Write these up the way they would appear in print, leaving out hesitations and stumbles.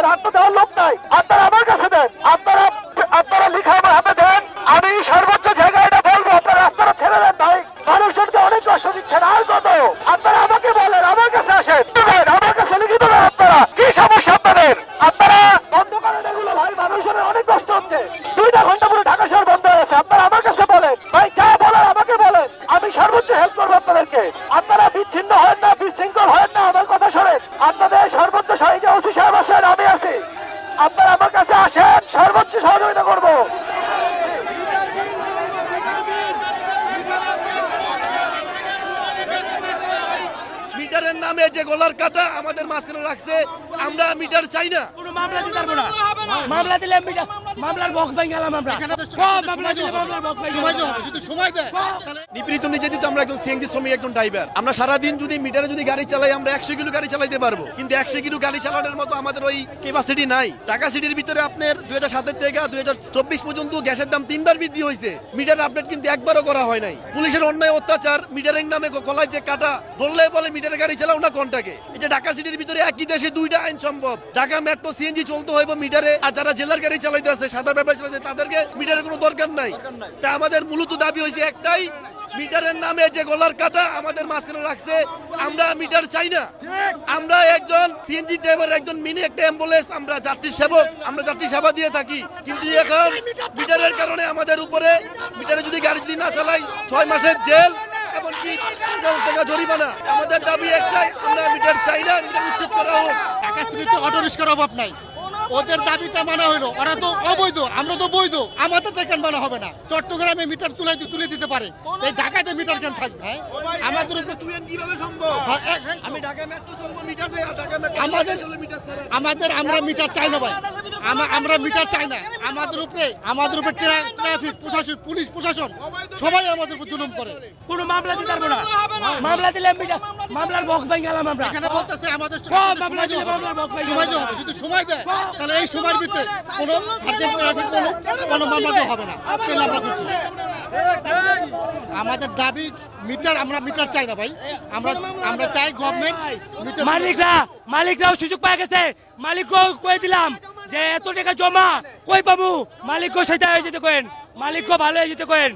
দেন, আত্মা দেওয়ার লোক নাই, আপনারা আমার কাছে দেন, আপনারা লিখে আমার হাতে দেন, আমি সর্বোচ্চ জায়গায় এটা বলবো, আপনারা রাস্তাটা ছেড়ে দেন ভাই, মানুষজনকে অনেক কষ্ট দিচ্ছেন, আর কত? আপনারা আমাকে বলেন, আমার কাছে আসেন, আমার কাছে লিখিত দেন, আপনারা কি সমস্যা আপনাদের, আপনারা বন্ধ করেন এগুলো ভাই, মানুষজনের অনেক কষ্ট হচ্ছে, 2টা ঘন্টা পুরো ঢাকা শহর বন্ধ হয়ে আছে, আপনারা আমার কাছে বলেন ভাই, যা বলেন আমাকে বলেন, আমি সর্বোচ্চ হেল্প করবো আপনাদেরকে, আপনারা বিচ্ছিন্ন হয় না, বিশৃঙ্খল হয় না, আমার কথা শোনেন, আপনাদের সর্বোচ্চ সহযোগী ওসি সাহেব আসেন, আমি আছি, আপনারা আমার কাছে আসেন, সর্বোচ্চ সহযোগিতা করবো। মিটারের নামে যে গলার কাটা আমাদের মাঝখানে রাখছে, আমরা মিটার চাই না। কোনো মামলা দিতে পারবো না, মামলা দিলে মিটার মামলার বক্স ভেঙে গেলাম আমরা, মামলা দিলে মামলার বক্স ভেঙে নিপীড়িত নির্যাতিত আমরা একজন সিএনজি শ্রমিক, একজন ড্রাইভার, আমরা সারাদিন যদি মিটারে যদি গাড়ি চালাই, আমরা 100 কিলো গাড়ি চালাইতে পারবো, কিন্তু 100 কিলো গাড়ি চালানোর মতো আমাদের ওই ক্যাপাসিটি নাই। ঢাকা সিটির ভিতরে আপনার 2007 থেকে 2024 পর্যন্ত গ্যাসের দাম 3বার বৃদ্ধি হয়েছে, মিটার আপডেট কিন্তু একবারও করা হয় নাই। পুলিশের অন্যায় অত্যাচার, মিটারিং নামে গলায় যে কাটা, ধরলে বলে মিটারে গাড়ি চালাও না কোনটাকে। এটা ঢাকা সিটির ভিতরে একই দেশে 2টা আইন সম্ভব। ঢাকা মেট্রো সিএনজি চলতে হইব মিটারে, আর যারা জেলার গাড়ি চালাইতে আছে, সাদা ব্যাপার চালাইতে, তাদেরকে মিটারের কোনো দরকার নাই। তা আমাদের মূলত দাবি হয়েছে একটাই, মিটারের নামে যে গলার কাটা আমাদের মাঝখানে রাখছে, আমরা মিটার চাই না। আমরা একজন সিএনজি ড্রাইভার, একজন মিনি একটা অ্যাম্বুলেন্স, আমরা যাত্রী সেবক, আমরা যাত্রী সেবা দিয়ে থাকি, কিন্তু এখন মিটারের কারণে আমাদের উপরে, মিটারে যদি গাড়ি যদি না চালাই 6 মাসের জেল, এমনকি টাকা জরিমানা। আমাদের দাবি একটাই, আমরা মিটার চাই না, মিটার উচ্ছেদ করা হোক। ঢাকা সিটিতে অটো রিক্সার অভাব নাই, ওদের দাবিটা মানা হলো, ওরা তো অবৈধ, আমরা তো বৈধ, আমাদের কেন মানা হবে না? চট্টগ্রামে মিটার তুলে দিতে পারে, এই ঢাকাতে মিটার কেন থাকবে? আমাদের উপরে কিভাবে সম্ভব? আমি ঢাকা মেট্রো চলবো মিটার দেয়, ঢাকা মেট্রো আমাদের আমরা মিটার চাই না ভাই, আমরা মিটার চাই না। আমাদের উপরে ট্রাফিক প্রশাসন, পুলিশ প্রশাসন সবাই আমাদের উপর জুলুম করে। কোনো মামলা দিতে পারবো না, মামলা দিলে মিটার মামলার বক্স ভেঙে গেলাম আমরা। এখানে বলতেছে আমাদের মামলা দিলে মামলার বক্স ভেঙে সময় দেওয়া হবে, যদি সময় দেয় তাহলে এই সময়ের ভিতরে কোনো সার্জেন্ট ট্রাফিক কোনো মামলা দেওয়া হবে না। তাহলে আমরা খুঁজছি আমাদের দাবি মিটার, আমরা মিটার চাই না ভাই, আমরা চাই গভর্নমেন্ট মিটার। মালিকরাও সুযোগ পেয়ে গেছে, মালিককেও কয়ে দিলাম যে এত টাকা জমা কই পাবো, মালিককেও সেটা হয়ে যেতে করেন, মালিককেও ভালো হয়ে যেতে করেন,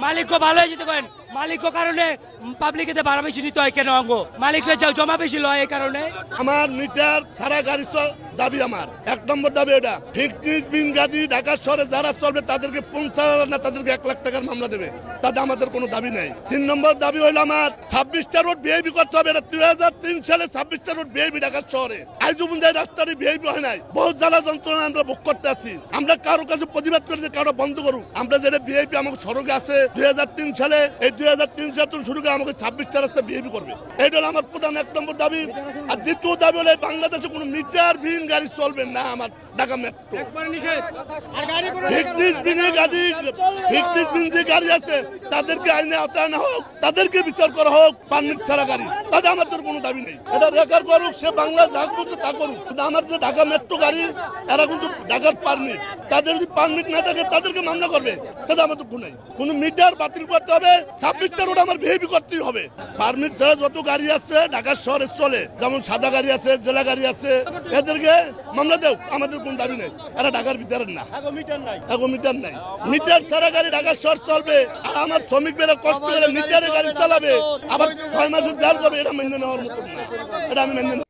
মালিককেও ভালো হয়ে যেতে করেন। মালিক কারণে পাবলিকেতে ভাড়া বেশি নিতে হয় কেন? অঙ্গ মালিকরা জমা বেশি লয়, এই কারণে আমার মিটার ছাড়া গাড়ি দাবি, আমার 1 নম্বর দাবি এটা। ফিটনেস বিন গাড়ি ঢাকা শহরে যারা চলবে তাদেরকে 50,000 না তাদেরকে 1 লাখ টাকার মামলা দেবে, তাতে আমাদের কোনো দাবি নাই। 3 নম্বর দাবি হইলো আমার 26টা রোড ভিআইপি করতে হবে। এটা 2003 সালে 26টা রোড ভিআইপি ঢাকা শহরে, আইজু বুন্দাই রাস্তাটি ভিআইপি হয় নাই, বহু জ্বালা যন্ত্রণা আমরা ভোগ করতে আছি। আমরা কারো কাছে প্রতিবাদ করি যে কারো বন্ধ করুক, আমরা যেটা ভিআইপি আমাকে সড়কে আছে 2003 সালে, এই 2003 সাল থেকে শুরু করে আমাকে 26টা রাস্তা ভিআইপি করবে, এটা হলো আমার প্রধান 1 নম্বর দাবি। আর দ্বিতীয় দাবি হলো বাংলাদেশে কোনো মিটার বিহীন গাড়ি চলবে না। আমার ঢাকা মেট্রো ফিটনেস বিন যে গাড়ি আছে তাদেরকে আইনে আওতায় না হোক, তাদেরকে বিচার করা হোক, পারমিট ছাড়া গাড়ি, তাতে আমাদের কোনো দাবি নেই। এটা রেকর্ড করুক, সে বাংলা যা করছে তা করুক, কিন্তু আমার যে ঢাকা মেট্রো গাড়ি, এরা কিন্তু ঢাকার পারমিট, তাদের যদি পারমিট না থাকে তাদেরকে মামলা করবে, সেটা আমাদের কোনো নাই। কোনো মিটার বাতিল করতে হবে, 26টা রোড আমার ভিআইপি করতেই হবে। পারমিট ছাড়া যত গাড়ি আছে ঢাকা শহরে চলে, যেমন সাদা গাড়ি আছে, জেলা গাড়ি আছে, এদেরকে মামলা দেও, আমাদের কোনো দাবি নেই। এরা ঢাকার ভিতরে না, মিটার নাই, মিটার ছাড়া গাড়ি ঢাকা শহর চলবে। আর আমার শ্রমিক বেরা কষ্ট করে মিটারে গাড়ি চালাবে, আবার 6 মাসের জেল করবে, এটা মেনে নেওয়ার মতো না, এটা আমি মেনে